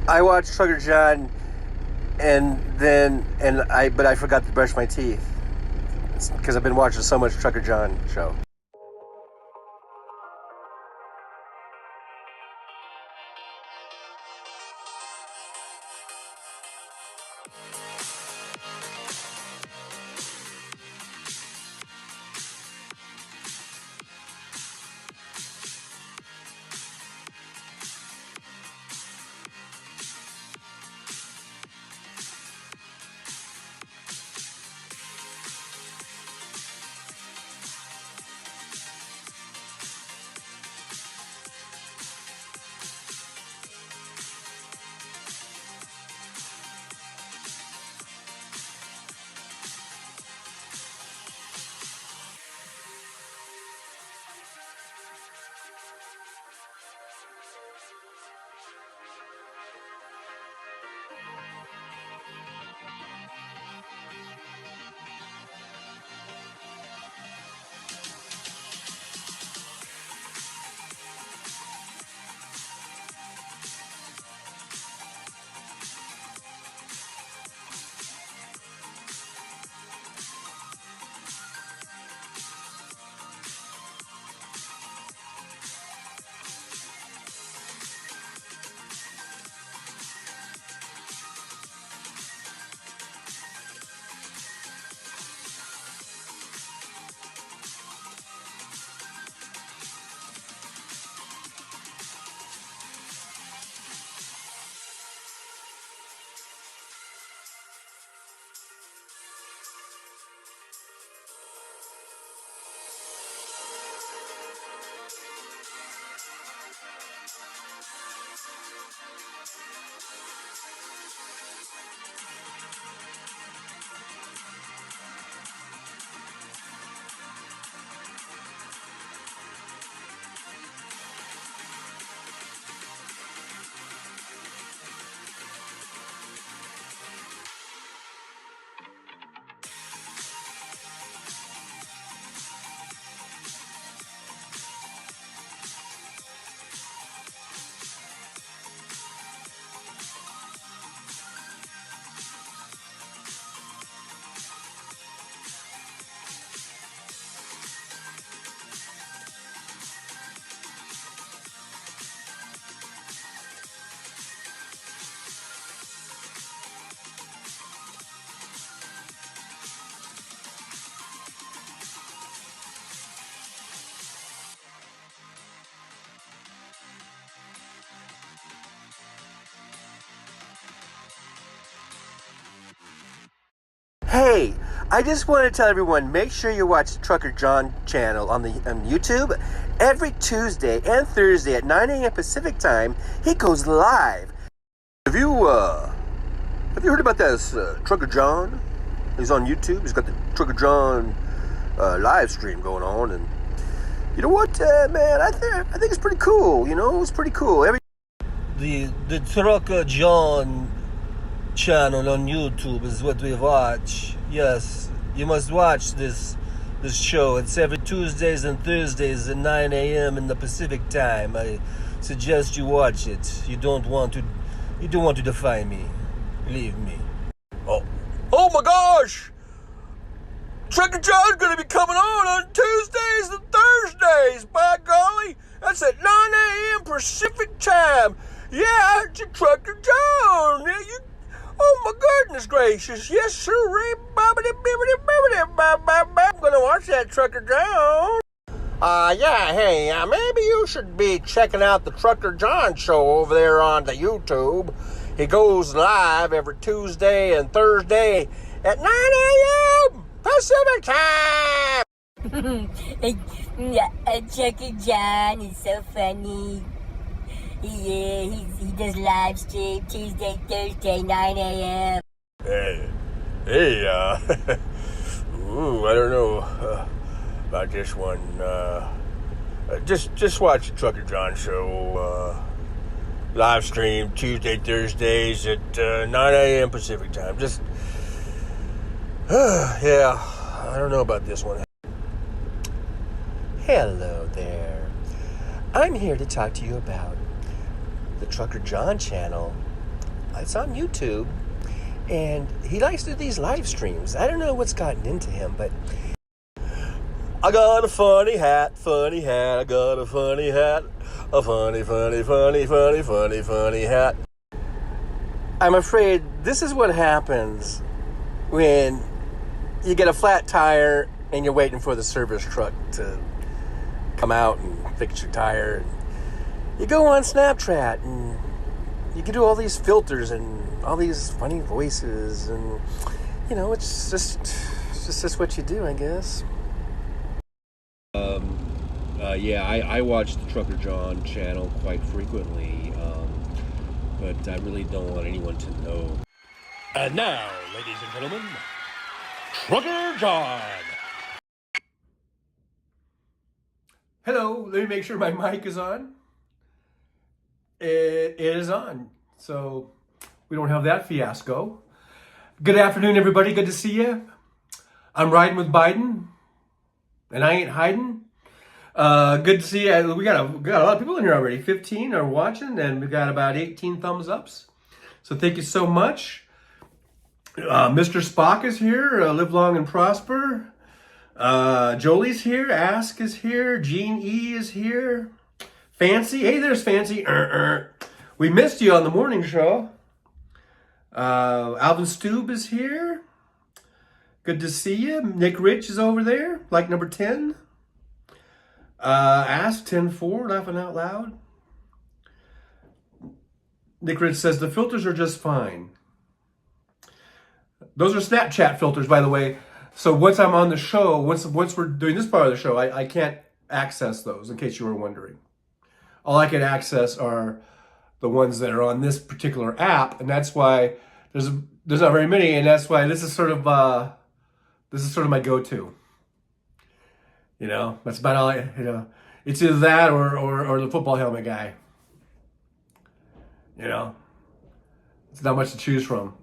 I watched Trucker John, but I forgot to brush my teeth because I've been watching so much Trucker John show. Hey, I just want to tell everyone, make sure you watch the Trucker John channel on YouTube. Every Tuesday and Thursday at 9 a.m. Pacific time, he goes live. Have you heard about this Trucker John? He's on YouTube. He's got the Trucker John live stream going on, and you know what, man? I think it's pretty cool. You know, it's pretty cool. The Trucker John channel on YouTube is what we watch. Yes, you must watch this show. It's every Tuesdays and Thursdays at 9 a.m. in the Pacific time. I suggest you watch it. You don't want to defy me. Believe me. Oh my gosh! Trucker John's gonna be coming on Tuesdays and Thursdays. By golly, that's at 9 a.m. Pacific time. Yeah, it's a Trucker John. Yeah, oh my goodness gracious. Yes, sir. I'm gonna watch that Trucker John. Yeah, hey, maybe you should be checking out the Trucker John show over there on the YouTube. He goes live every Tuesday and Thursday at 9 a.m. Pacific time. Trucker John is so funny. Yeah, he does live stream Tuesday, Thursday, 9 a.m. Hey, I don't know about this one. Just watch the Trucker John show live stream Tuesday, Thursdays at 9 a.m. Pacific time. Just, yeah, I don't know about this one. Hello there. I'm here to talk to you about the Trucker John channel It's on YouTube. And he likes to do these live streams. I don't know what's gotten into him, but I got a funny hat. I got a funny hat. A funny hat. I'm afraid this is what happens when you get a flat tire and you're waiting for the service truck to come out and fix your tire. You go on Snapchat and you can do all these filters and all these funny voices, and it's just what you do, I guess. Yeah, I watch the Trucker John channel quite frequently, but I really don't want anyone to know. And now, ladies and gentlemen, Trucker John. Hello, let me make sure my mic is on. It is on, so we don't have that fiasco. Good afternoon, everybody. Good to see you. I'm riding with Biden, and I ain't hiding. Good to see you. We got a lot of people in here already. 15 are watching, and we got about 18 thumbs ups. So thank you so much. Mr. Spock is here. Live long and prosper. Jolie's here. Ask is here. Gene E is here. Fancy. Hey, there's Fancy. We missed you on the morning show. Alvin Stube is here. Good to see you. Nick Rich is over there, like number 10. Ask 10-4, laughing out loud. Nick Rich says the filters are just fine. Those are Snapchat filters, by the way. So once I'm on the show, once we're doing this part of the show, I can't access those, in case you were wondering. All I can access are the ones that are on this particular app, and that's why there's not very many, and that's why this is sort of my go-to. That's about all it's either that or the football helmet guy. It's not much to choose from.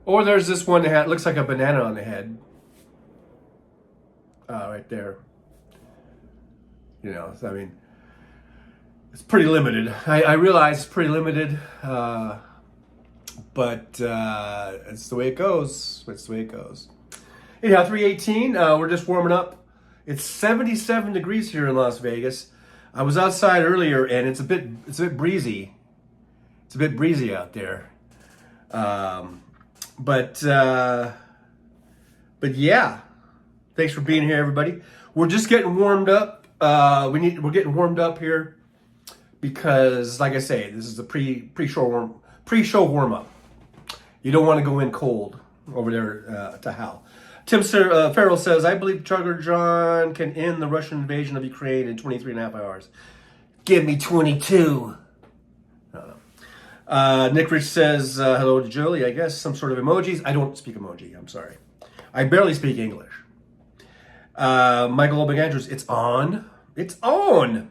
Or there's this one that looks like a banana on the head. Right there. I mean, it's pretty limited. I realize it's pretty limited, but it's the way it goes. Anyhow, 3:18. We're just warming up. It's 77 degrees here in Las Vegas. I was outside earlier, and it's a bit breezy. It's a bit breezy out there. But yeah. Thanks for being here, everybody. We're just getting warmed up. We're getting warmed up here because, like I say, this is a pre-show warm up. You don't want to go in cold over there to Hal. Tim Farrell says, I believe Trucker John can end the Russian invasion of Ukraine in 23 and a half hours. Give me 22. Nick Rich says, hello to Jolie, I guess, some sort of emojis. I don't speak emoji, I'm sorry. I barely speak English. Michael McAndrews, it's on. It's on.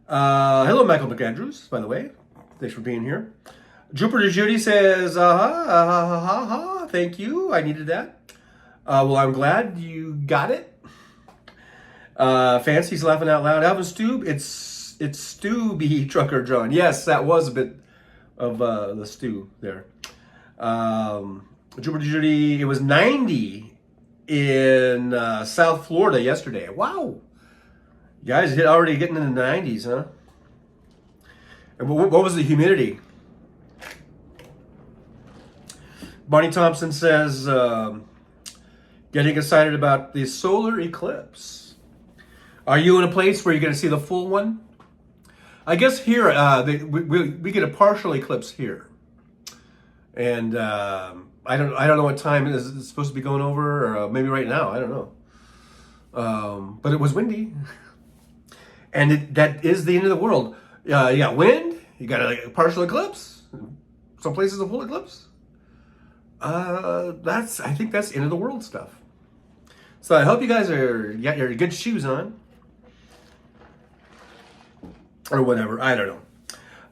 Hello, Michael McAndrews, by the way. Thanks for being here. Jupiter Judy says, thank you. I needed that. Well, I'm glad you got it. Fancy's laughing out loud. Alvin Stube, it's Stubby Trucker John. Yes, that was a bit of the stew there. Jupiter Judy, it was 90 in South Florida yesterday. Wow. You guys already getting in the 90s, huh? And what was the humidity? Bonnie Thompson says, getting excited about the solar eclipse. Are you in a place where you're going to see the full one? I guess here, we get a partial eclipse here. And I don't know what time it is. It's supposed to be going over, or maybe right now. I don't know. But it was windy. And that is the end of the world. You got wind. You got a partial eclipse. Some places a full eclipse. I think that's end of the world stuff. So I hope you guys got your good shoes on. Or whatever. I don't know.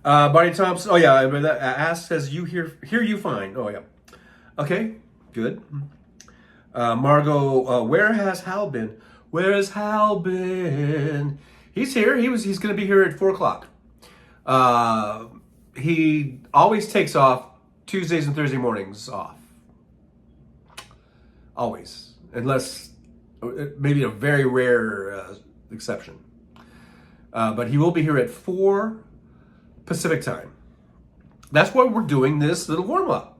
Bonnie Thompson. Oh yeah, that Ask says you hear you fine. Oh yeah. Okay, good. Margot, where has Hal been? Where has Hal been? He's here. He's going to be here at 4:00. he always takes off Tuesdays and Thursday mornings off. Always. Unless, maybe a very rare exception. But he will be here at 4 Pacific time. That's why we're doing this little warm-up.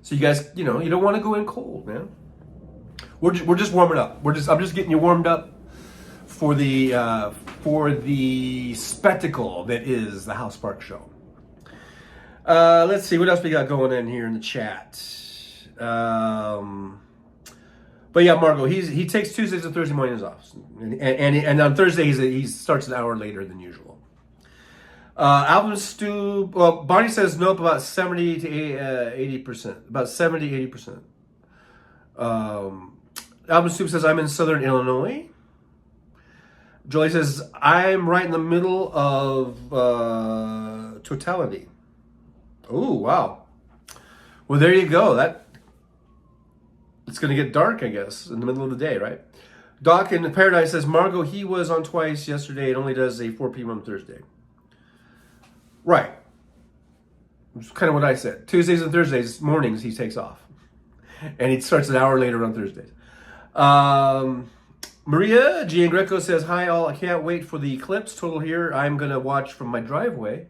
So you guys, you don't want to go in cold, man. We're just warming up. I'm just getting you warmed up for the spectacle that is the House Park Show. Let's see what else we got going in here in the chat. But yeah, Margot, he takes Tuesdays and Thursday mornings off, and on Thursday he starts an hour later than usual. Alvin Stu, well, Bonnie says nope, about 70 to 80%, about 70-80%. Alvin Stu says I'm in Southern Illinois. Jolie says I'm right in the middle of totality. Oh wow! Well, there you go. It's going to get dark, I guess, in the middle of the day, right? Doc in Paradise says, Margot, he was on twice yesterday. It only does a 4 p.m. on Thursday. Right. Which is kind of what I said. Tuesdays and Thursdays mornings he takes off. And he starts an hour later on Thursdays. Maria Giangreco says, hi all. I can't wait for the eclipse. Total here. I'm going to watch from my driveway.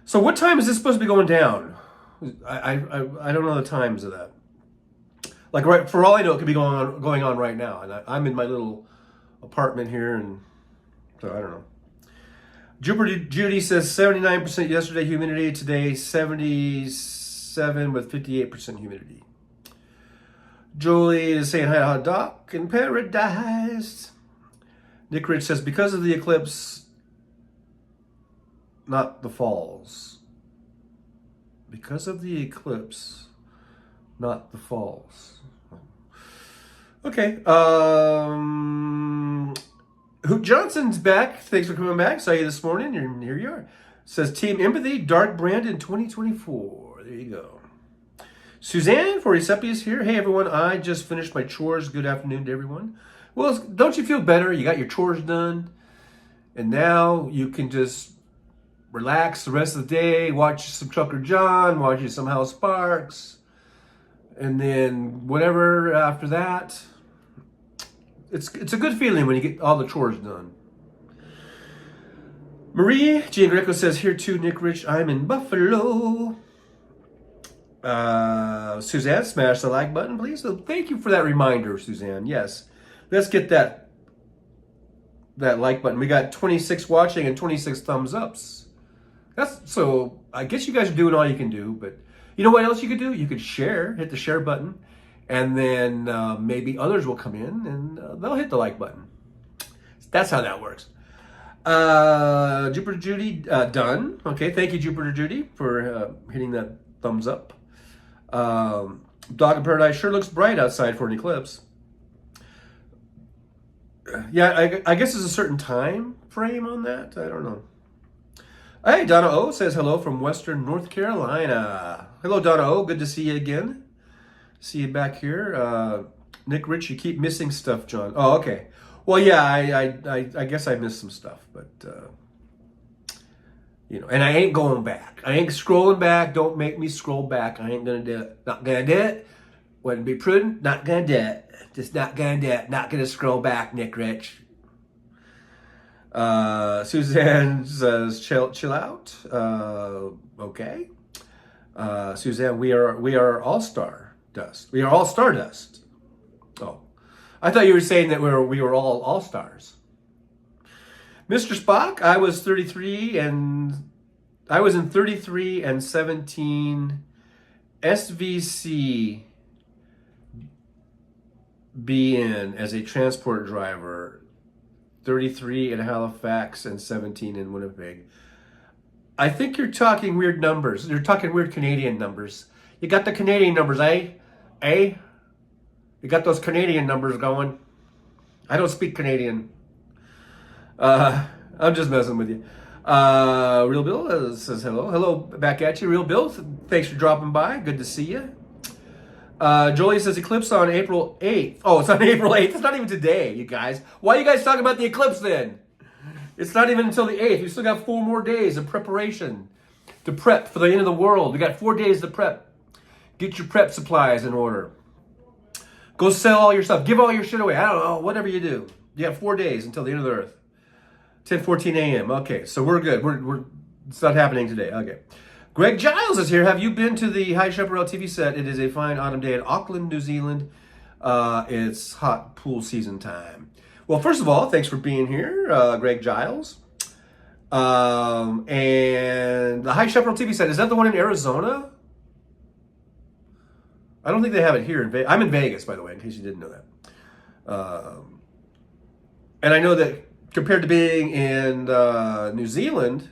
So what time is this supposed to be going down? I don't know the times of that. Like, right, for all I know, it could be going on right now. And I'm in my little apartment here, and so I don't know. Jupiter Judy says 79% yesterday humidity, today 77 with 58% humidity. Jolie is saying hi to Doc in Paradise. Nick Rich says, because of the eclipse, not the falls. Because of the eclipse, not the falls. Okay. Hoot Johnson's back. Thanks for coming back. Saw you this morning. Here you are. Says Team Empathy, Dark Brandon 2024. There you go. Suzanne for Recipe is here. Hey everyone, I just finished my chores. Good afternoon to everyone. Well, don't you feel better? You got your chores done, and now you can just relax the rest of the day, watch some Trucker John, watch some House Sparks. And then whatever after that, it's a good feeling when you get all the chores done. Marie Giangreco says, here too, Nick Rich, I'm in Buffalo. Suzanne, smash the like button, please. So thank you for that reminder, Suzanne. Yes, let's get that like button. We got 26 watching and 26 thumbs ups. So I guess you guys are doing all you can do, but you know what else you could do? You could share, hit the share button, and then maybe others will come in and they'll hit the like button. That's how that works. Jupiter Judy, done. Okay, thank you, Jupiter Judy, for hitting that thumbs up. Dog in Paradise sure looks bright outside for an eclipse. Yeah, I guess there's a certain time frame on that. I don't know. Hey, Donna O says hello from Western North Carolina. Hello, Donna O. Good to see you again. See you back here. Nick Rich, you keep missing stuff, John. Oh, okay. Well, yeah, I guess I missed some stuff, but and I ain't going back. I ain't scrolling back. Don't make me scroll back. I ain't gonna do it. Not gonna do it. Wouldn't be prudent. Not gonna do it. Just not gonna do it. Not gonna scroll back, Nick Rich. Suzanne says, chill out. Okay. Suzanne, we are all Stardust. We are all Stardust. Oh, I thought you were saying that we were all stars. Mr. Spock, I was in 33 and 17 SVC BN as a transport driver. 33 in Halifax and 17 in Winnipeg. I think you're talking weird numbers. You're talking weird Canadian numbers. You got the Canadian numbers, eh? Eh? You got those Canadian numbers going. I don't speak Canadian. I'm just messing with you. Real Bill says hello. Hello back at you, Real Bill. Thanks for dropping by. Good to see you. Jolie says eclipse on April 8th. Oh, it's on April 8th. It's not even today, you guys. Why are you guys talking about the eclipse then? It's not even until the 8th. We still got 4 more days of preparation to prep for the end of the world. We got 4 days to prep. Get your prep supplies in order. Go sell all your stuff. Give all your shit away. I don't know. Whatever you do. You have 4 days until the end of the earth. 10:14 a.m. Okay, so we're good. It's not happening today. Okay. Greg Giles is here. Have you been to the High Chaparral TV set? It is a fine autumn day in Auckland, New Zealand. It's hot pool season time. Well, first of all, thanks for being here, Greg Giles. And the High Chaparral TV set, is that the one in Arizona? I don't think they have it here in Vegas. I'm in Vegas, by the way, in case you didn't know that. And I know that compared to being in New Zealand,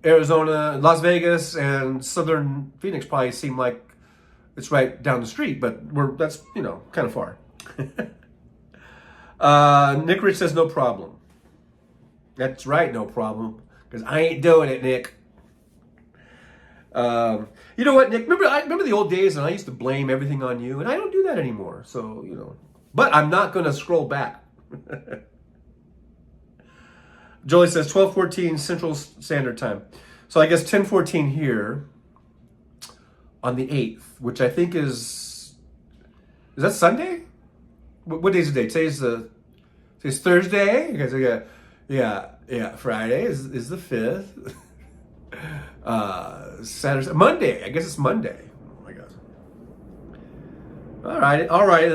Arizona, Las Vegas, and Southern Phoenix probably seem like it's right down the street, but that's kind of far. Nick Rich says no problem. That's right, no problem, because I ain't doing it, Nick. You know what, Nick? Remember the old days, and I used to blame everything on you, and I don't do that anymore. So but I'm not going to scroll back. Jolie says 12:14 Central Standard Time. So I guess 10:14 here on the 8th, which I think is that Sunday? What day is the date? Today's Thursday. You guys are yeah. Friday is the 5th. Saturday, Monday. I guess it's Monday. Oh my God. All right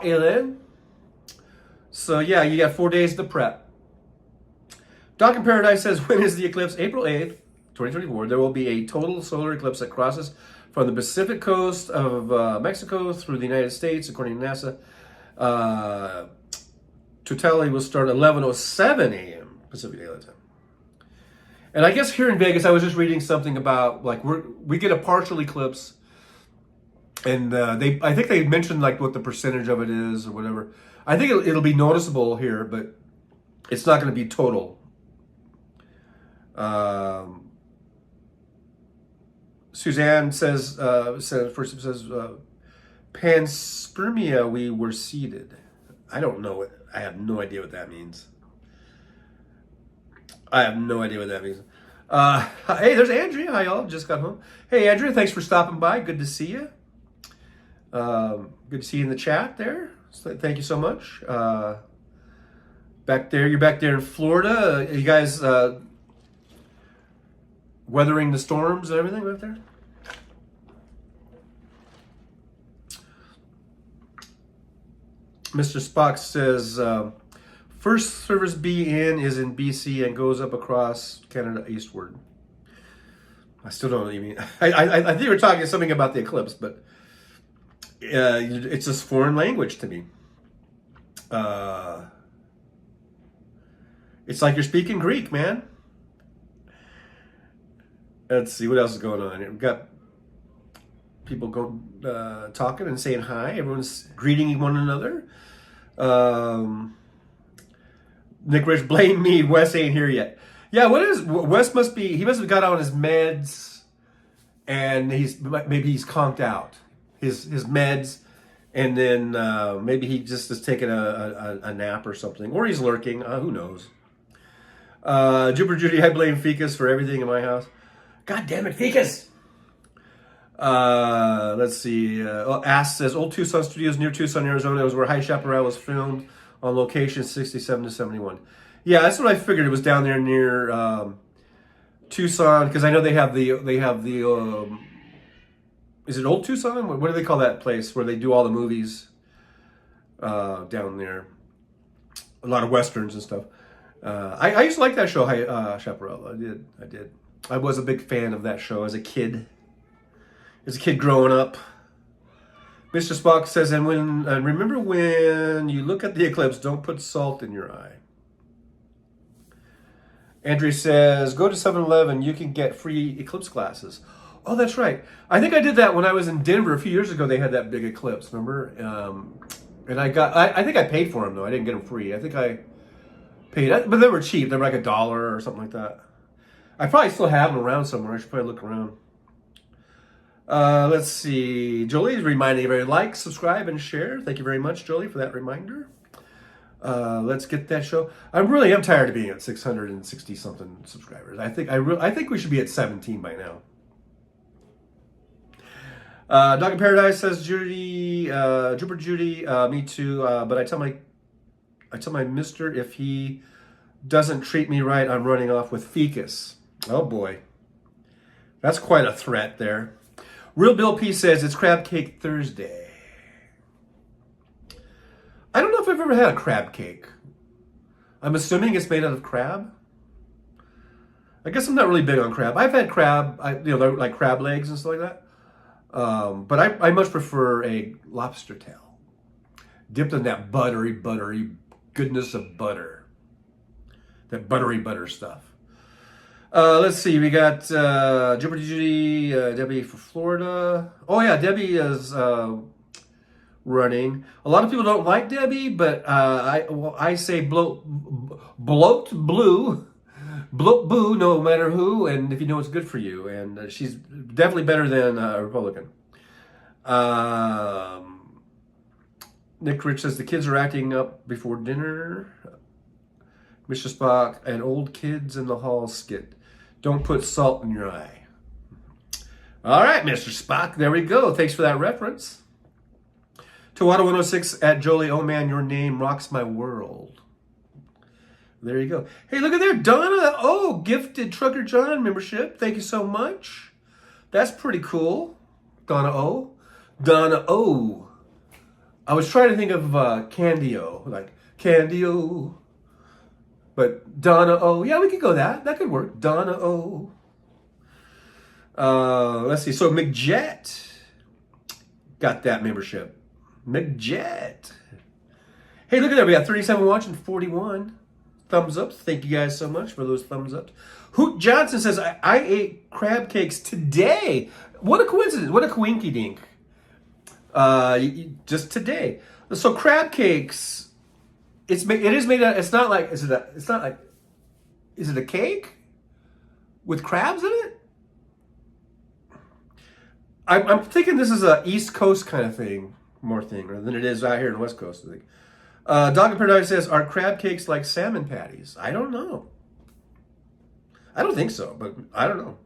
then. So yeah, you got 4 days to prep. Doc in Paradise says, when is the eclipse? April 8th, 2024. There will be a total solar eclipse that crosses from the Pacific coast of Mexico through the United States, according to NASA. Totality will start at 11:07 a.m. Pacific Daylight Time. And I guess here in Vegas, I was just reading something about we get a partial eclipse, and I think they mentioned what the percentage of it is or whatever. I think it'll be noticeable here, but it's not going to be total. Suzanne says, panspermia, we were seeded. I don't know it. I have no idea what that means. Hey, there's Andrea. Hi, y'all. Just got home. Hey, Andrea, thanks for stopping by. Good to see you. Good to see you in the chat there. So thank you so much. Back there, you're back there in Florida. You guys weathering the storms and everything right there? Mr. Spock says, first service BN is in BC and goes up across Canada eastward. I still don't know what you mean. I think you were talking something about the eclipse, but it's just foreign language to me. It's like you're speaking Greek, man. Let's see what else is going on here. We've got people talking and saying hi. Everyone's greeting one another. Nick Rich, blame me. Wes ain't here yet. Yeah, Wes he must have got on his meds, and maybe he's conked out his meds, and then maybe he just is taking a nap or something, or he's lurking. Who knows? Jupiter Judy, I blame Ficus for everything in my house. God damn it, Ficus! Let's see. Ask says, Old Tucson Studios near Tucson, Arizona. It was where High Chaparral was filmed on location 67 to 71. Yeah, that's what I figured. It was down there near Tucson, because I know they have the is it Old Tucson? What do they call that place where they do all the movies down there? A lot of westerns and stuff. I used to like that show, High Chaparral. I did. I was a big fan of that show as a kid. As a kid growing up. Mr. Spock says, and remember when you look at the eclipse, don't put salt in your eye. Andrea says, go to 7-Eleven, you can get free eclipse glasses. Oh, that's right. I think I did that when I was in Denver a few years ago. They had that big eclipse, remember? And I think I paid for them, though. I didn't get them free. I think I paid, but they were cheap. They were like $1 or something like that. I probably still have them around somewhere. I should probably look around. Let's see. Jolie is reminding everybody, like, subscribe, and share. Thank you very much, Jolie, for that reminder. Let's get that show. I really am tired of being at 660 something subscribers. I think we should be at 17 by now. Dog in Paradise says Judy, Jupiter Judy, me too. But I tell my mister if he doesn't treat me right, I'm running off with Ficus. Oh boy, that's quite a threat there. Real Bill P says it's Crab Cake Thursday. I don't know if I've ever had a crab cake. I'm assuming it's made out of crab. I guess I'm not really big on crab. I've had crab, like crab legs and stuff like that. But I much prefer a lobster tail, dipped in that buttery goodness of butter. That buttery butter stuff. Let's see. We got Jupiter Judy, Debbie for Florida. Oh yeah, Debbie is running. A lot of people don't like Debbie, but I say bloat blue, bloat boo, no matter who, and if you know it's good for you. And she's definitely better than a Republican. Nick Rich says the kids are acting up before dinner. Mr. Spock, and old kids in the hall skit. Don't put salt in your eye. All right, Mr. Spock, there we go. Thanks for that reference. Tawada 106 at Jolie, oh man, your name rocks my world. There you go. Hey, look at there, Donna. Oh, gifted Trucker John membership. Thank you so much. That's pretty cool. Donna O. Donna O. I was trying to think of Candy-O, like Candy-O. But Donna O. Yeah, we could go that. That could work. Donna O. Let's see. So McJet got that membership. McJet. Hey, look at that. We got 37 watching, 41 thumbs up. Thank you guys so much for those thumbs up. Hoot Johnson says, I ate crab cakes today. What a coincidence. What a coinky dink. Just today. So crab cakes, it's not like, is it a cake with crabs in it? I'm thinking this is a East Coast kind of thing, more thing, rather than it is out here in the West Coast, I think. Dog in Paradise says, are crab cakes like salmon patties? I don't know. I don't think so, but I don't know.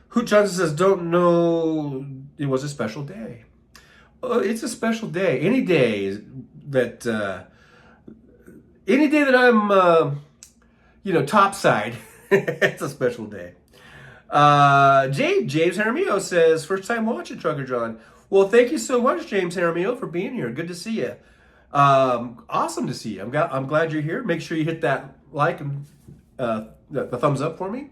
Hoot Johnson says, don't know it was a special day. It's a special day. Any day that I'm, topside, it's a special day. James Jaramillo says, first time watching Trucker John. Well, thank you so much, James Jaramillo, for being here. Good to see you. Awesome to see you. I'm glad you're here. Make sure you hit that like and the thumbs up for me.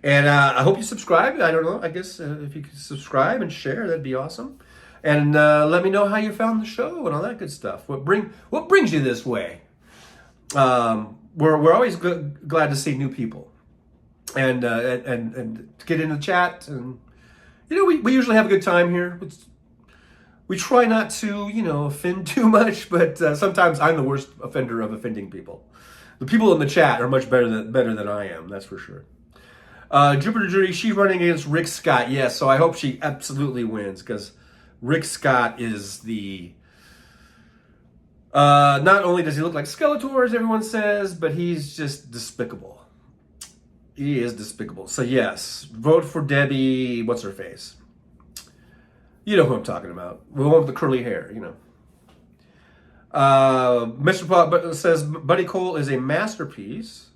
And I hope you subscribe. I don't know. I guess if you could subscribe and share, that'd be awesome. And let me know how you found the show and all that good stuff. What brings you this way? We're always glad to see new people. And to get in the chat, and we usually have a good time here. We try not to offend too much, but sometimes I'm the worst offender of offending people. The people in the chat are much better than I am, that's for sure. Jupiter Judy, she's running against Rick Scott. Yes, so I hope she absolutely wins, because Rick Scott is the not only does he look like Skeletor, as everyone says, but he's just despicable. He is despicable. So yes, vote for Debbie, what's her face? You know who I'm talking about. The one with the curly hair, Mr. Pop says, Buddy Cole is a masterpiece.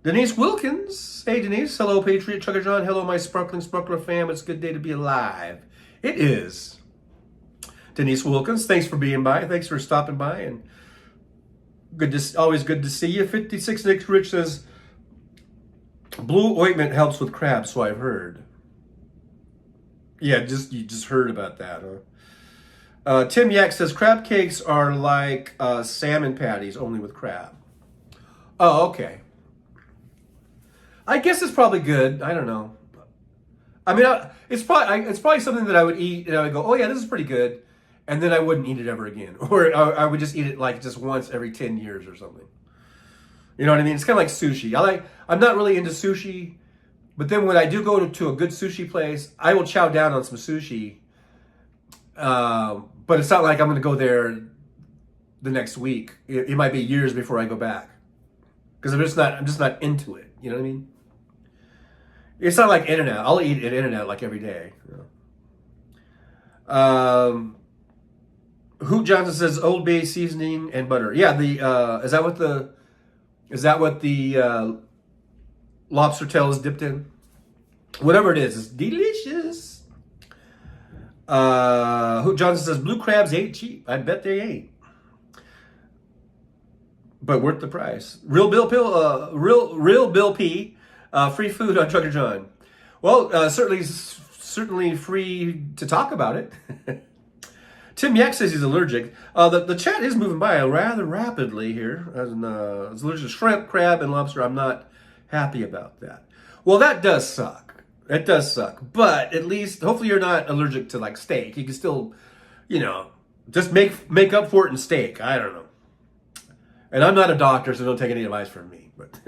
Denise Wilkins. Hey, Denise. Hello, Patriot Trucker John. Hello, my sparkling sparkler fam. It's a good day to be alive. It is. Denise Wilkins, thanks for being by. Thanks for stopping by. And always good to see you. 56 Nick Rich says, blue ointment helps with crabs, so I've heard. Yeah, you just heard about that, huh? Tim Yak says, crab cakes are like salmon patties, only with crab. Oh, okay. I guess it's probably good. I don't know. I mean, it's probably something that I would eat, and I would go, oh yeah, this is pretty good. And then I wouldn't eat it ever again. Or I would just eat it like just once every 10 years or something. You know what I mean? It's kind of like sushi. I'm not really into sushi. But then when I do go to a good sushi place, I will chow down on some sushi. But it's not like I'm going to go there the next week. It might be years before I go back because I'm just not into it. You know what I mean? It's not like In-N-Out. I'll eat at In-N-Out like every day. You know? Hoot Johnson says Old Bay seasoning and butter. Yeah, is that what the lobster tail is dipped in? Whatever it is, it's delicious. Hoot Johnson says blue crabs ain't cheap. I bet they ain't, but worth the price. Real Bill P. Free food on Trucker John. Well, certainly free to talk about it. Tim Yak says he's allergic. The chat is moving by rather rapidly here. It's allergic to shrimp, crab, and lobster. I'm not happy about that. Well, that does suck. It does suck. But at least, hopefully you're not allergic to like steak. You can still, just make up for it in steak. I don't know. And I'm not a doctor, so don't take any advice from me. But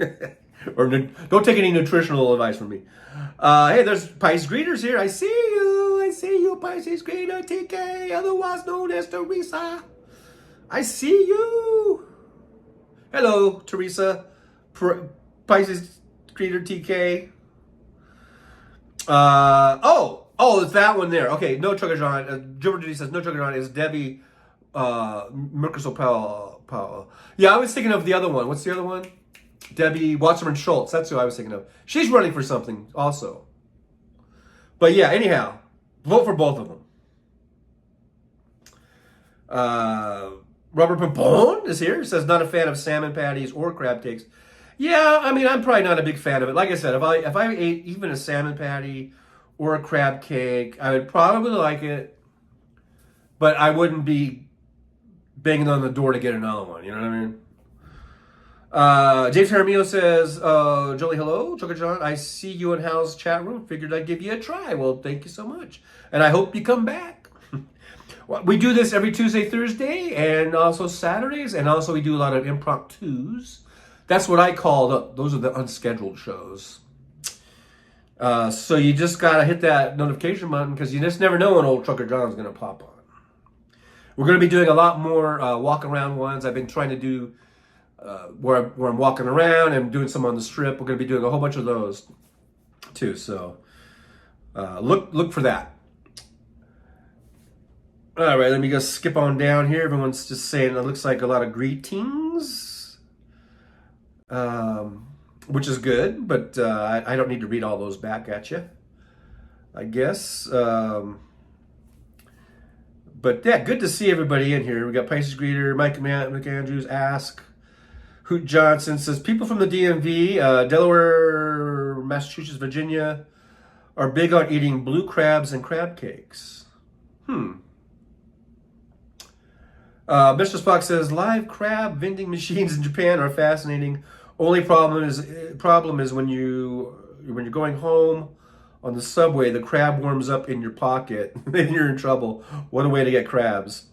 or don't take any nutritional advice from me. Hey, there's Pisces Greeters here. I see you, Pisces Greeter TK, otherwise known as Teresa. I see you. Hello, Teresa. Pisces Greeter TK. It's that one there. Okay, no Trucker John. Jibber Duty says no Trucker John is Debbie Merkersel Powell. Yeah, I was thinking of the other one. What's the other one? Debbie Wasserman Schultz. That's who I was thinking of. She's running for something also. But yeah, anyhow, vote for both of them. Robert Papone is here. Says not a fan of salmon patties or crab cakes. Yeah, I mean, I'm probably not a big fan of it. Like I said, if I ate even a salmon patty or a crab cake, I would probably like it, but I wouldn't be banging on the door to get another one. You know what I mean? James Jaramillo says, Jolie, hello, Trucker John. I see you in Hal's chat room. Figured I'd give you a try. Well, thank you so much. And I hope you come back. We do this every Tuesday, Thursday, and also Saturdays. And also we do a lot of impromptus. That's what I call those are the unscheduled shows. So you just got to hit that notification button because you just never know when old Trucker John's going to pop on. We're going to be doing a lot more walk around ones. I've been trying to do where I'm walking around and doing some on the strip. We're going to be doing a whole bunch of those too. So look for that. All right, let me just skip on down here. Everyone's just saying it looks like a lot of greetings, which is good, but I don't need to read all those back at you, I guess. But yeah, good to see everybody in here. We got Pisces Greeter, Mike McAndrews, Ask. Hoot Johnson says, people from the DMV, Delaware, Massachusetts, Virginia, are big on eating blue crabs and crab cakes. Mr. Spock says, live crab vending machines in Japan are fascinating. Only problem is when you're going home on the subway, the crab warms up in your pocket, then you're in trouble. What a way to get crabs.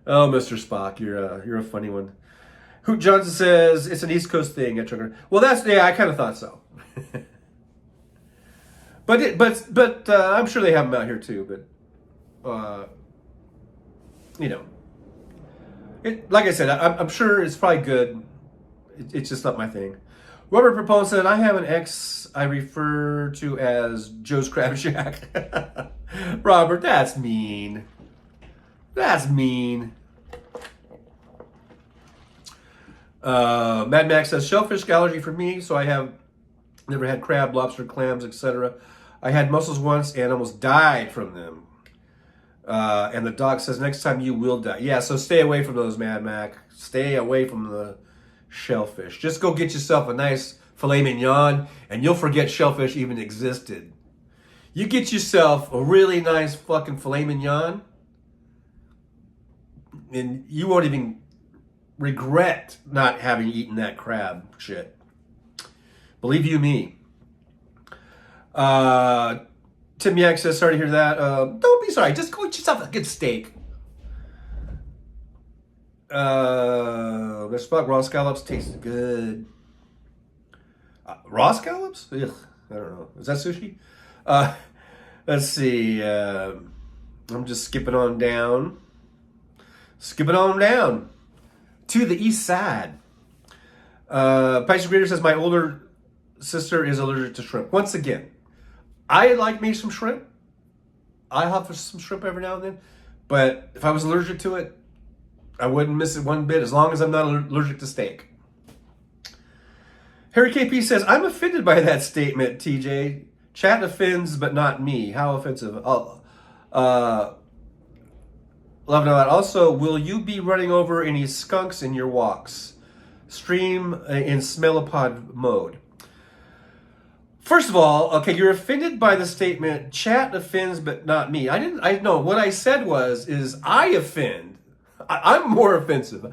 Oh, Mr. Spock, you're a funny one. Hoot Johnson says it's an East Coast thing at Trucker. Well, I kind of thought so. but I'm sure they have them out here too. But like I said, I'm sure it's probably good. It's just not my thing. Robert Propone said, I have an ex I refer to as Joe's Crab Shack. Robert, that's mean. That's mean. Mad Max says, shellfish allergy for me, so I have never had crab, lobster, clams, etc. I had mussels once and almost died from them. And the doc says, next time you will die. Yeah, so stay away from those, Mad Mac. Stay away from the shellfish. Just go get yourself a nice filet mignon, and you'll forget shellfish even existed. You get yourself a really nice fucking filet mignon, and you won't even regret not having eaten that crab shit. Believe you me. Tim Yak says, sorry to hear that. Don't be sorry. Just go get yourself a good steak. Mr. Spock, raw scallops taste good. Raw scallops? Ugh, I don't know. Is that sushi? Let's see. I'm just skipping on down. to the east side. Pisces Reader says, my older sister is allergic to shrimp. Once again, I like me some shrimp. I have some shrimp every now and then. But if I was allergic to it, I wouldn't miss it one bit as long as I'm not allergic to steak. Harry KP says, I'm offended by that statement, TJ. Chat offends, but not me. How offensive? Love that. Also, will you be running over any skunks in your walks? Stream in smellopod mode. First of all, okay, you're offended by the statement, chat offends, but not me. I know what I said is I offend. I'm more offensive.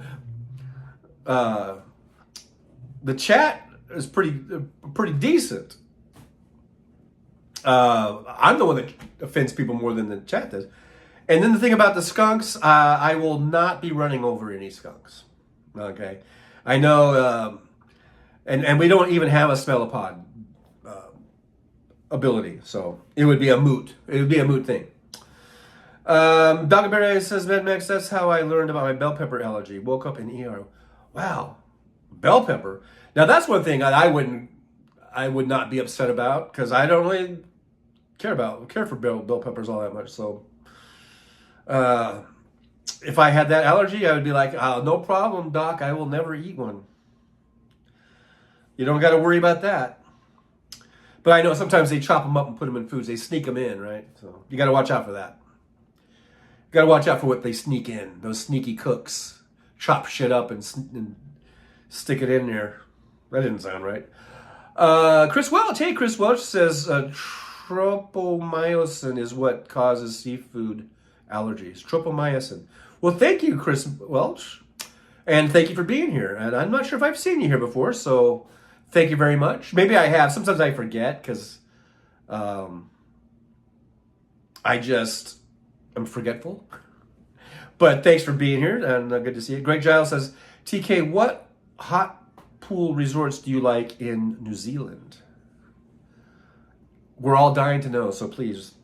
The chat is pretty decent. I'm the one that offends people more than the chat does. And then the thing about the skunks, I will not be running over any skunks. Okay, I know, and we don't even have a smellopod ability, so it would be a moot. It would be a moot thing. Dr. Barry says, Mad Max, that's how I learned about my bell pepper allergy. Woke up in ER. Wow, bell pepper. Now that's one thing I would not be upset about because I don't really care for bell peppers all that much. So if I had that allergy, I would be like, oh, no problem, doc. I will never eat one. You don't got to worry about that. But I know sometimes they chop them up and put them in foods. They sneak them in, right? So you got to watch out for that. You got to watch out for what they sneak in. Those sneaky cooks chop shit up and stick it in there. That didn't sound right. Chris Welch. Hey, Chris Welch says tropomyosin is what causes seafood allergies. Tropomyosin. Well, thank you, Chris Welch. And thank you for being here. And I'm not sure if I've seen you here before, so thank you very much. Maybe I have. Sometimes I forget because I'm forgetful. But thanks for being here, and good to see you. Greg Giles says, TK, what hot pool resorts do you like in New Zealand? We're all dying to know, so please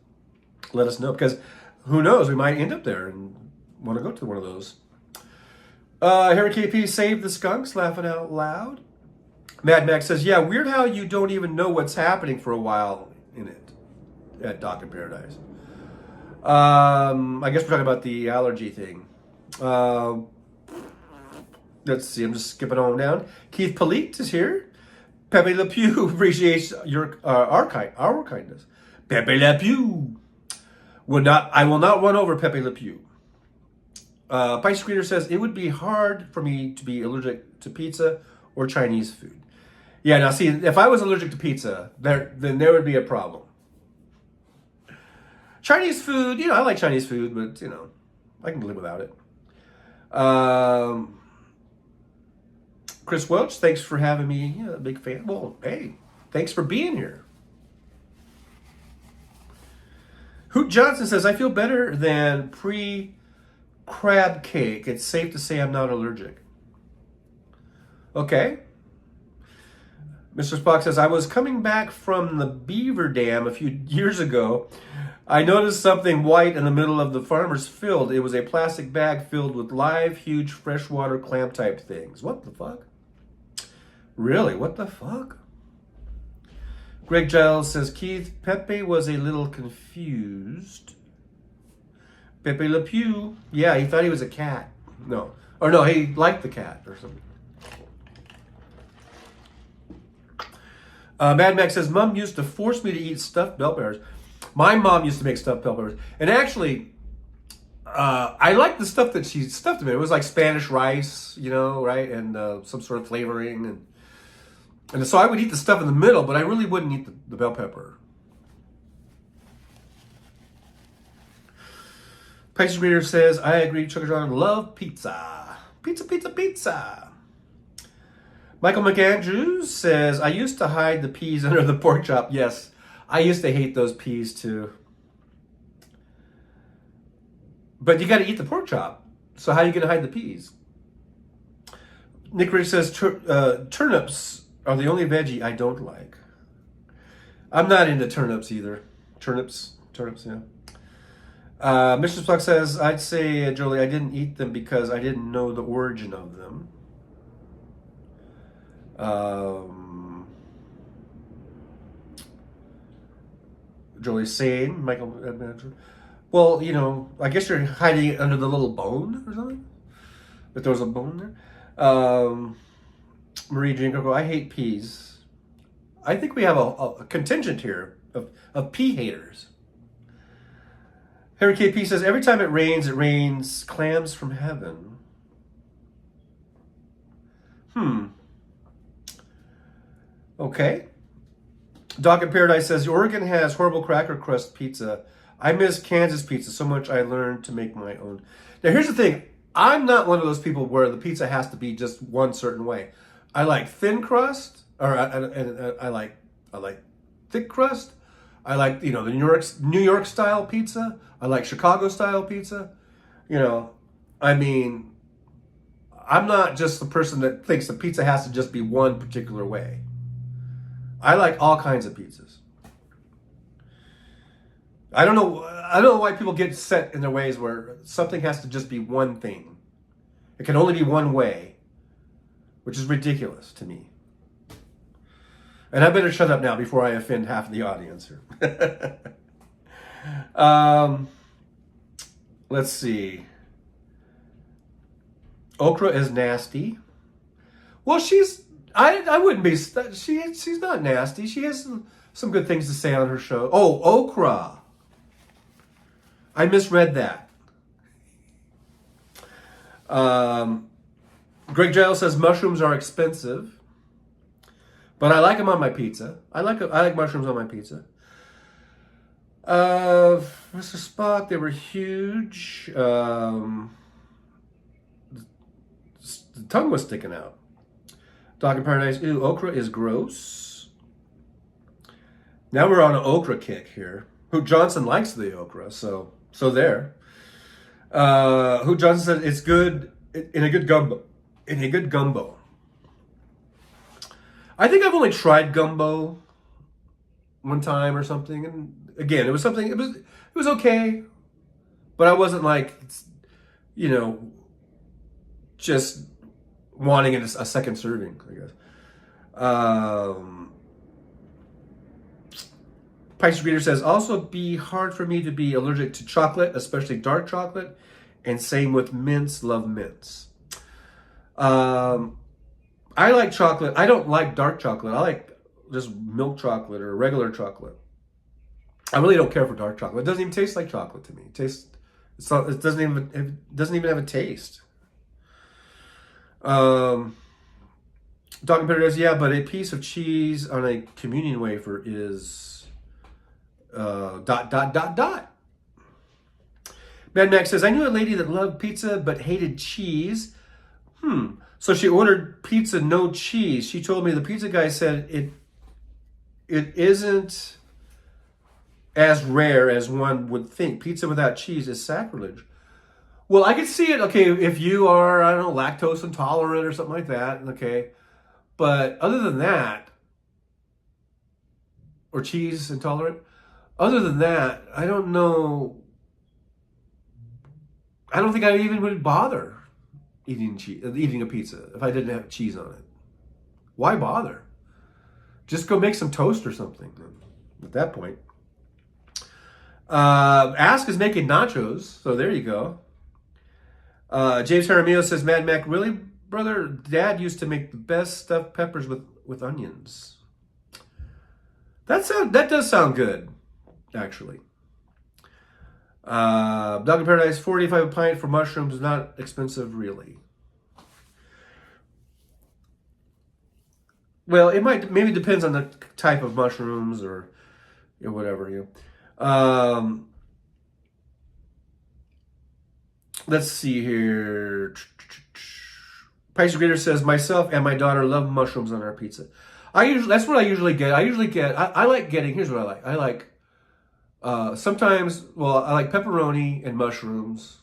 let us know, because who knows, we might end up there and want to go to one of those. Harry KP, save the skunks, laughing out loud. Mad Max says, yeah, weird how you don't even know what's happening for a while in it at Doc in Paradise. I guess we're talking about the allergy thing. Let's see, I'm just skipping on down. Keith Polite is here. Pepe Le Pew appreciates our kindness. Pepe Le Pew. I will not run over Pepe Le Pew. Pisces Screener says, it would be hard for me to be allergic to pizza or Chinese food. Yeah, now see, if I was allergic to pizza, then there would be a problem. Chinese food, I like Chinese food, but, I can live without it. Chris Welch, thanks for having me. A big fan. Well, hey, thanks for being here. Hoot Johnson says, I feel better than pre-crab cake. It's safe to say I'm not allergic. Okay. Mr. Spock says, I was coming back from the beaver dam a few years ago. I noticed something white in the middle of the farmer's field. It was a plastic bag filled with live, huge freshwater clam type things. What the fuck? Really? What the fuck? Greg Giles says, Keith, Pepe was a little confused. Pepe Le Pew. Yeah, he thought he was a cat. No. Or no, he liked the cat or something. Mad Max says, Mom used to force me to eat stuffed bell peppers. My mom used to make stuffed bell peppers. And actually, I liked the stuff that she stuffed them in. It was like Spanish rice, right? And some sort of flavoring. And so I would eat the stuff in the middle, but I really wouldn't eat the bell pepper. Pisces Reader says, I agree, Chuck John, love pizza. Pizza, pizza, pizza. Michael McAndrews says, I used to hide the peas under the pork chop. Yes, I used to hate those peas too. But you got to eat the pork chop. So how are you going to hide the peas? Nick Rich says, turnips are the only veggie I don't like. I'm not into turnips either. Turnips, yeah. Mr. Pluck says, I'd say, Jolie, I didn't eat them because I didn't know the origin of them. Jolie's saying, Michael, well, you know, I guess you're hiding it under the little bone or something. But there was a bone there. Marie Jinko, I hate peas. I think we have a contingent here of pea haters. Harry KP says, every time it rains clams from heaven. Okay. Doc in Paradise says, Oregon has horrible cracker crust pizza. I miss Kansas pizza so much I learned to make my own. Now here's the thing. I'm not one of those people where the pizza has to be just one certain way. I like thin crust, or I like thick crust. I like, you know, the New York style pizza. I like Chicago style pizza. You know, I mean, I'm not just the person that thinks the pizza has to just be one particular way. I like all kinds of pizzas. I don't know why people get set in their ways where something has to just be one thing. It can only be one way, which is ridiculous to me. And I better shut up now before I offend half of the audience here. Let's see. Okra is nasty. Well, I wouldn't be, she's not nasty. She has some good things to say on her show. Oh, okra. I misread that. Greg Giles says mushrooms are expensive, but I like them on my pizza. I like mushrooms on my pizza. Mr. Spock, they were huge. The tongue was sticking out. Dog in Paradise, ooh, okra is gross. Now we're on an okra kick here. Who Johnson likes the okra, so there. Who Johnson said it's good in a good gumbo. In a good gumbo. I think I've only tried gumbo one time or something, and again, it was okay, but I wasn't like, you know, just wanting a second serving, I guess. Pisces Reader says, also be hard for me to be allergic to chocolate, especially dark chocolate, and same with mints, love mints. I like chocolate. I don't like dark chocolate. I like just milk chocolate or regular chocolate. I really don't care for dark chocolate. It doesn't even taste like chocolate to me. It doesn't even have a taste. Dog and Paradise, yeah, but a piece of cheese on a communion wafer is dot. Mad Max says, I knew a lady that loved pizza but hated cheese. So she ordered pizza, no cheese. She told me the pizza guy said it isn't as rare as one would think. Pizza without cheese is sacrilege. Well, I could see it, okay, if you are, I don't know, lactose intolerant or something like that, okay. But other than that, or cheese intolerant, other than that, I don't know. I don't think I even would bother eating a pizza if I didn't have cheese on it. Why bother? Just go make some toast or something at that point. Ask is making nachos, so there you go. James Jaramillo says, Mad Mac, really, brother? Dad used to make the best stuffed peppers with onions. That does sound good, actually. Dog in Paradise, $45 a pint for mushrooms, not expensive, really. Well, it maybe depends on the type of mushrooms or whatever. Let's see here. Pisces Reader says, myself and my daughter love mushrooms on our pizza. That's what I usually get. I like getting, here's what I like. I like, sometimes, I like pepperoni and mushrooms.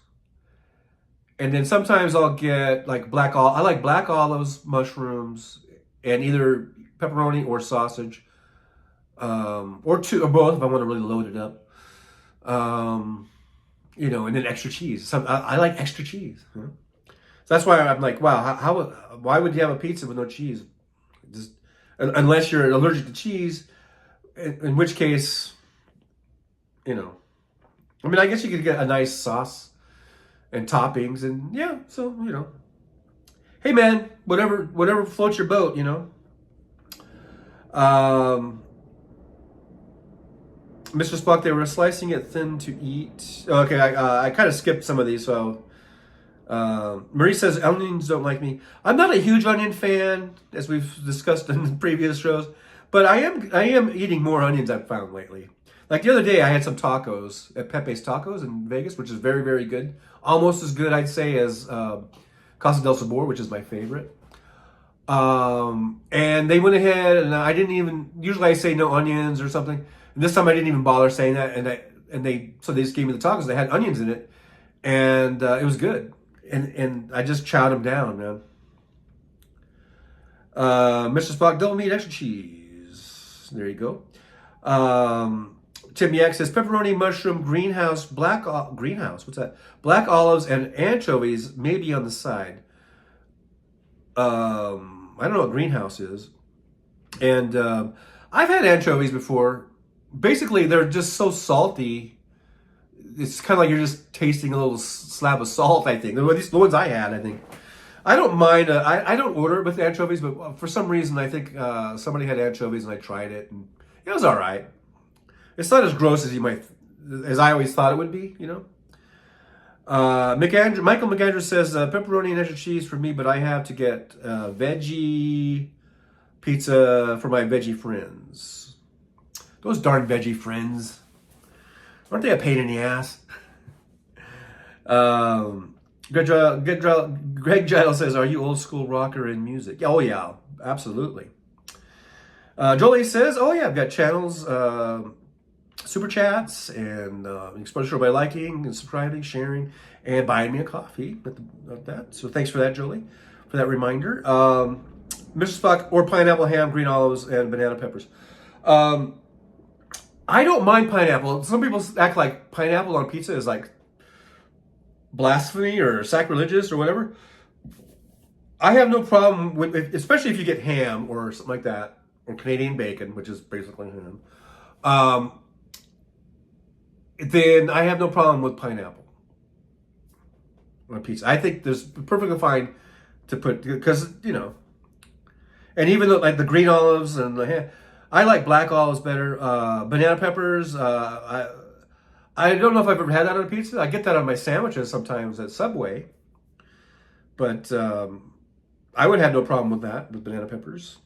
And then sometimes I'll get like I like black olives, mushrooms, and either pepperoni or sausage. Or both if I want to really load it up. and then extra cheese. I like extra cheese. So that's why I'm like, wow, why would you have a pizza with no cheese? Just unless you're allergic to cheese, in which case, I mean, I guess you could get a nice sauce and toppings, and yeah, so hey man, whatever floats your boat, Mr. Spock, they were slicing it thin to eat. Okay, I kind of skipped some of these. So Marie says onions don't like me. I'm not a huge onion fan, as we've discussed in the previous shows, but I am eating more onions, I've found lately. Like the other day, I had some tacos at Pepe's Tacos in Vegas, which is very, very good. Almost as good, I'd say, as Casa del Sabor, which is my favorite. And they went ahead, and I didn't even. Usually, I say no onions or something. And this time, I didn't even bother saying that. And they just gave me the tacos. They had onions in it, and it was good. And I just chowed them down, man. Mr. Spock, double meat, extra cheese. There you go. Tim Yak says pepperoni, mushroom, greenhouse, greenhouse. What's that? Black olives and anchovies, maybe on the side. I don't know what greenhouse is. And I've had anchovies before. Basically, they're just so salty. It's kind of like you're just tasting a little slab of salt, I think. At least the ones I had, I think. I don't mind. I don't order it with anchovies, but for some reason, I think somebody had anchovies and I tried it, and it was all right. It's not as gross as I always thought it would be, Michael McAndrew says pepperoni and extra cheese for me, but I have to get veggie pizza for my veggie friends. Those darn veggie friends, aren't they a pain in the ass? Greg Giles says, "Are you old school rocker in music?" Oh yeah, absolutely. Jolie says, "Oh yeah, I've got channels." Super chats and express the show by liking and subscribing, sharing, and buying me a coffee at that. So thanks for that, Jolie, for that reminder. Mr. Spock, or pineapple, ham, green olives, and banana peppers. I don't mind pineapple. Some people act like pineapple on pizza is like blasphemy or sacrilegious or whatever. I have no problem with it, especially if you get ham or something like that, or Canadian bacon, which is basically ham. Then I have no problem with pineapple on pizza. I think there's perfectly fine to put, because, and even though, like the green olives and the ham, I like black olives better. Banana peppers, I don't know if I've ever had that on a pizza. I get that on my sandwiches sometimes at Subway. But I would have no problem with that, with banana peppers.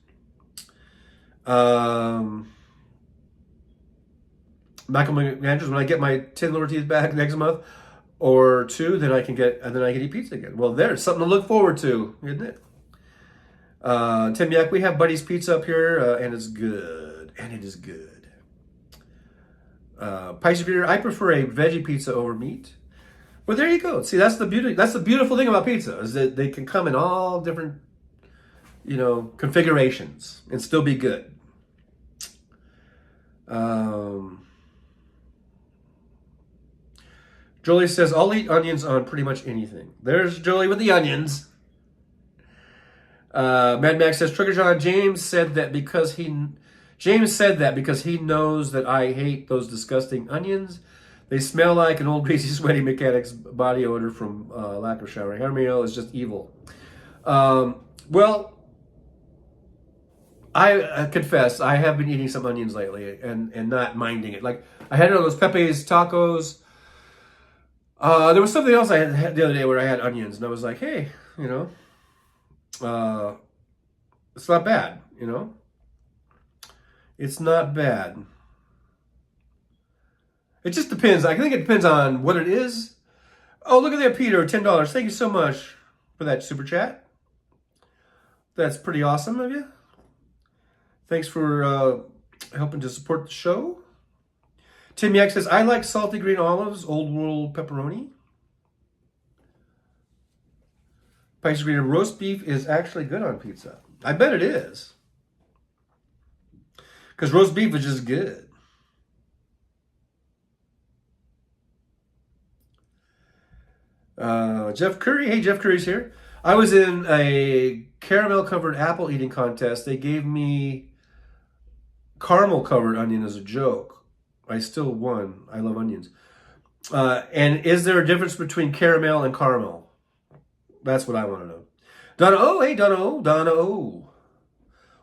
Michael Andrews, when I get my 10 lower teeth back next month or two, then I can eat pizza again. Well, there's something to look forward to, isn't it? Tim Yak, we have Buddy's Pizza up here, and it's good. And it is good. Pisces Peter, I prefer a veggie pizza over meat. Well, there you go. See, that's the beauty. That's the beautiful thing about pizza, is that they can come in all different, configurations and still be good. Jolie says, I'll eat onions on pretty much anything. There's Jolie with the onions. Mad Max says, Trucker John, James said that because he knows that I hate those disgusting onions. They smell like an old greasy sweaty mechanic's body odor from lack of showering. Hammermeal is just evil. Well, I confess, I have been eating some onions lately and not minding it. Like, I had those Pepe's Tacos. There was something else I had the other day where I had onions, and I was like, hey, it's not bad, It's not bad. It just depends. I think it depends on what it is. Oh, look at that, Peter, $10. Thank you so much for that super chat. That's pretty awesome of you. Thanks for helping to support the show. Tim Yak says, I like salty green olives, old world pepperoni. Pisces Green, roast beef is actually good on pizza. I bet it is. Because roast beef is just good. Jeff Curry. Hey, Jeff Curry's here. I was in a caramel covered apple eating contest. They gave me caramel covered onion as a joke. I still won. I love onions. And is there a difference between caramel and caramel? That's what I want to know. Donna O. Hey, Donna O. Donna O.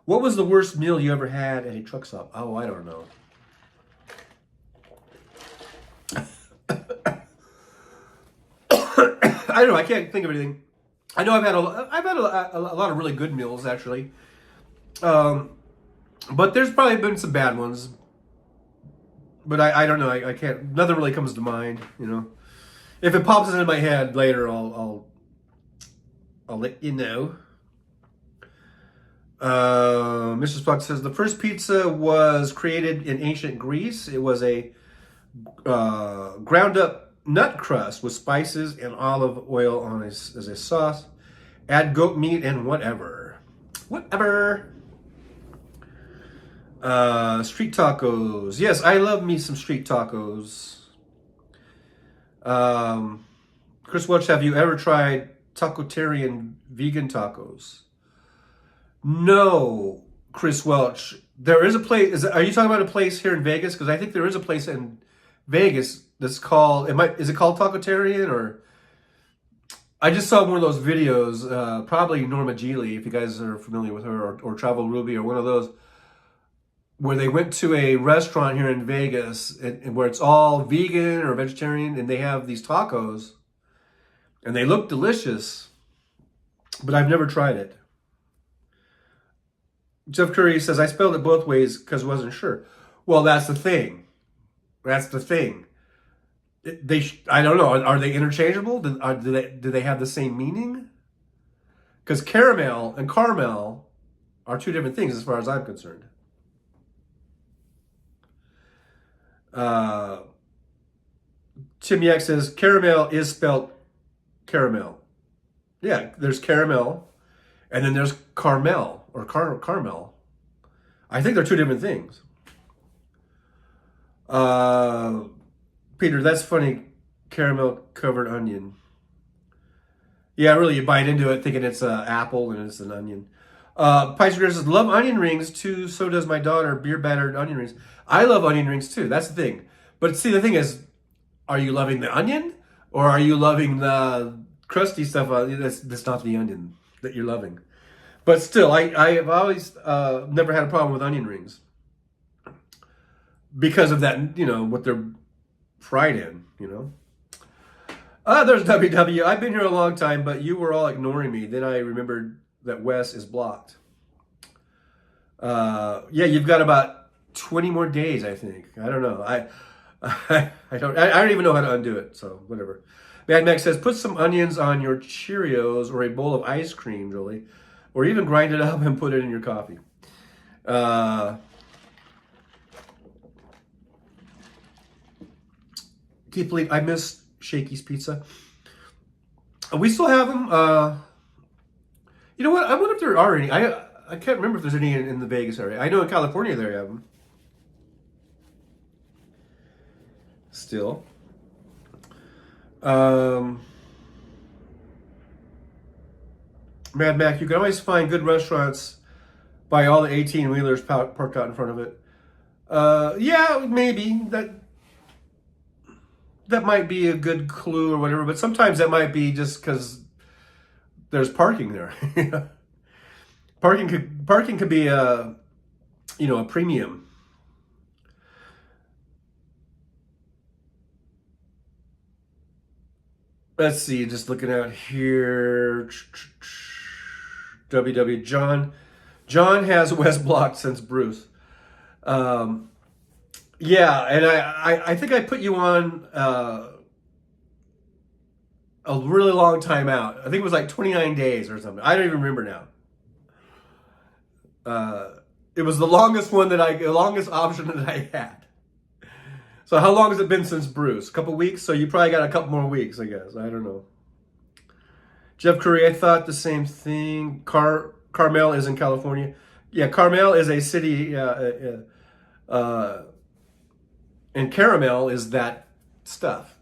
What was the worst meal you ever had at a truck stop? Oh, I don't know. I don't know. I can't think of anything. I know I've had a lot of really good meals actually, but there's probably been some bad ones. But I don't know. I can't. Nothing really comes to mind. You know, if it pops into my head later, I'll let you know. Mrs. Spock says the first pizza was created in ancient Greece. It was a ground up nut crust with spices and olive oil on as a sauce. Add goat meat and whatever. Street tacos. Yes, I love me some street tacos. Chris Welch, have you ever tried tacotarian vegan tacos? No, Chris Welch. There is a place. Are you talking about a place here in Vegas? Because I think there is a place in Vegas that's called. Is it called Tacotarian or? I just saw one of those videos. Probably Norma Geely, if you guys are familiar with her, or Travel Ruby, or one of those, where they went to a restaurant here in Vegas, and where it's all vegan or vegetarian, and they have these tacos, and they look delicious, but I've never tried it. Jeff Curry says, I spelled it both ways because I wasn't sure. Well, that's the thing. I don't know. Are they interchangeable? Do they have the same meaning? Because caramel and caramel are two different things as far as I'm concerned. Tim Yak says, caramel is spelled caramel. Yeah, there's caramel, and then there's Carmel, or Carmel. I think they're two different things. Peter, that's funny. Caramel covered onion. Yeah, really, you bite into it thinking it's an apple and it's an onion. Pice says, love onion rings too, so does my daughter, beer battered onion rings. I love onion rings too, that's the thing. But see, the thing is, are you loving the onion? Or are you loving the crusty stuff? That's not the onion that you're loving. But still, I've always never had a problem with onion rings. Because of that, you know, what they're fried in, you know. There's WW. I've been here a long time, but you were all ignoring me. Then I remembered that Wes is blocked. Yeah, you've got about 20 more days, I think. I don't know. I don't even know how to undo it, so whatever. Mad Max says, put some onions on your Cheerios or a bowl of ice cream, Julie. Or even grind it up and put it in your coffee. Keith Lee, I miss Shakey's Pizza. We still have them. You know what? I wonder if there are any. I can't remember if there's any in the Vegas area. I know in California they have them. Still. Mad Mac, you can always find good restaurants by all the 18-wheelers parked out in front of it. Yeah, maybe. That might be a good clue or whatever, but sometimes that might be just because there's parking there. Parking could be a premium. Let's see, just looking out here. WW John has Wes blocked since Bruce. Yeah, and I think I put you on a really long time out. I think it was like 29 days or something. I don't even remember now. It was the longest option that I had. So how long has it been since Bruce? A couple weeks? So you probably got a couple more weeks, I guess. I don't know. Jeff Curry, I thought the same thing. Carmel is in California. Yeah, Carmel is a city, and caramel is that stuff.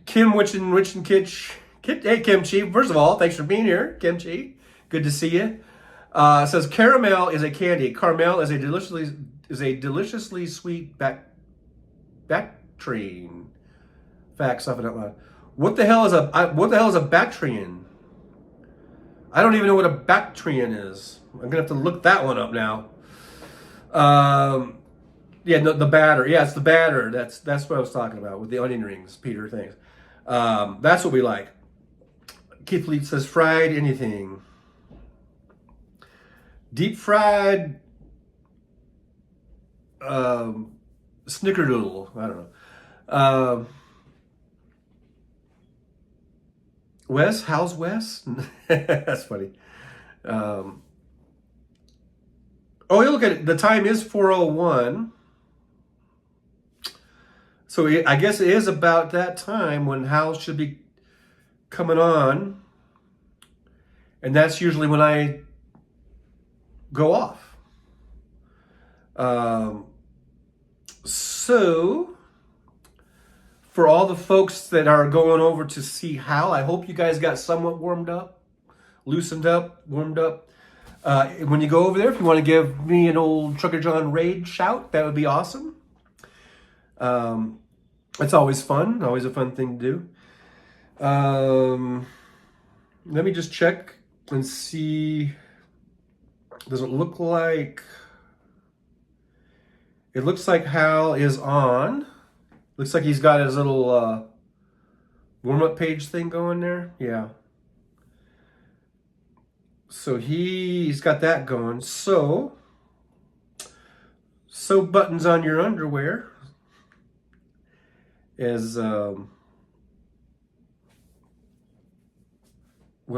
Kim Witchen Kitch. Hey, Kimchi. First of all, thanks for being here, Kimchi. Good to see you. Says caramel is a candy. Caramel is a deliciously sweet Bactrian. Facts off it out loud. What the hell is a Bactrian? I don't even know what a Bactrian is. I'm gonna have to look that one up now. Yeah, no, the batter. Yeah, it's the batter. That's what I was talking about with the onion rings, Peter. Thanks. That's what we like. Keith Leet says fried anything. Deep fried snickerdoodle. I don't know. Wes, how's Wes? That's funny. Oh, you look at it. The time is 4:01. So I guess it is about that time when Hal should be coming on. And that's usually when I go off. So, for all the folks that are going over to see Hal, I hope you guys got somewhat warmed up, loosened up, warmed up. When you go over there, if you want to give me an old Trucker John raid shout, that would be awesome. It's always fun, always a fun thing to do. Let me just check and see. Does it look like... It looks like Hal is on. Looks like he's got his little warm-up page thing going there. Yeah. So he's got that going. So buttons on your underwear. As one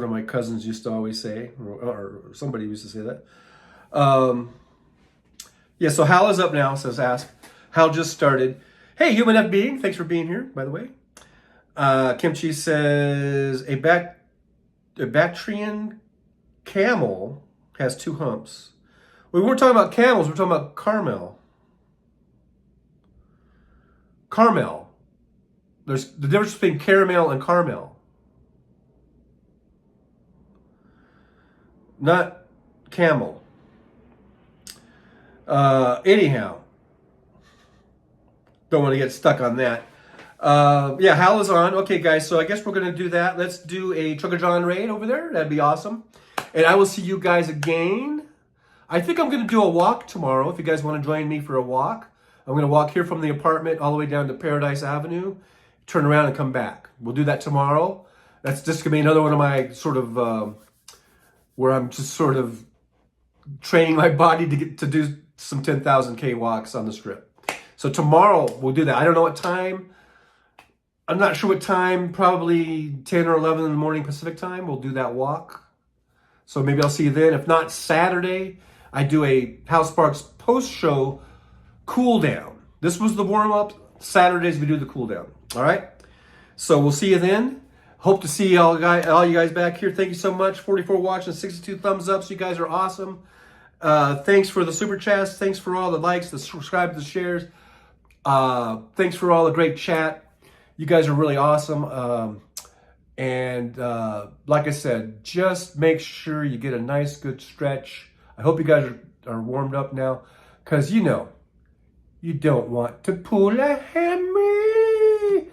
of my cousins used to always say, or somebody used to say that. Yeah, so Hal is up now, says Ask. Hal just started. Hey, human F being, thanks for being here, by the way. Kimchi says, a Bactrian camel has 2 humps. We weren't talking about camels, we're talking about caramel. Caramel. There's the difference between caramel and caramel. Not camel. Anyhow. Don't want to get stuck on that. Yeah, Hal is on. Okay, guys, so I guess we're going to do that. Let's do a Trucker John raid over there. That'd be awesome. And I will see you guys again. I think I'm going to do a walk tomorrow, if you guys want to join me for a walk. I'm going to walk here from the apartment all the way down to Paradise Avenue, turn around and come back. We'll do that tomorrow. That's just going to be another one of my sort of, where I'm just sort of training my body to get to do some 10,000K walks on the strip. So tomorrow we'll do that. I don't know what time. I'm not sure what time, probably 10 or 11 in the morning Pacific time. We'll do that walk. So maybe I'll see you then. If not, Saturday, I do a Hal Sparks post-show cool down. This was the warm-up. Saturdays we do the cool down. All right? So we'll see you then. Hope to see all you guys back here. Thank you so much. 44 watching, 62 thumbs up. So you guys are awesome. Thanks for the super chats. Thanks for all the likes, the subscribe, the shares. Thanks for all the great chat. You guys are really awesome. And like I said, just make sure you get a nice, good stretch. I hope you guys are warmed up now, because you know, you don't want to pull a hammy.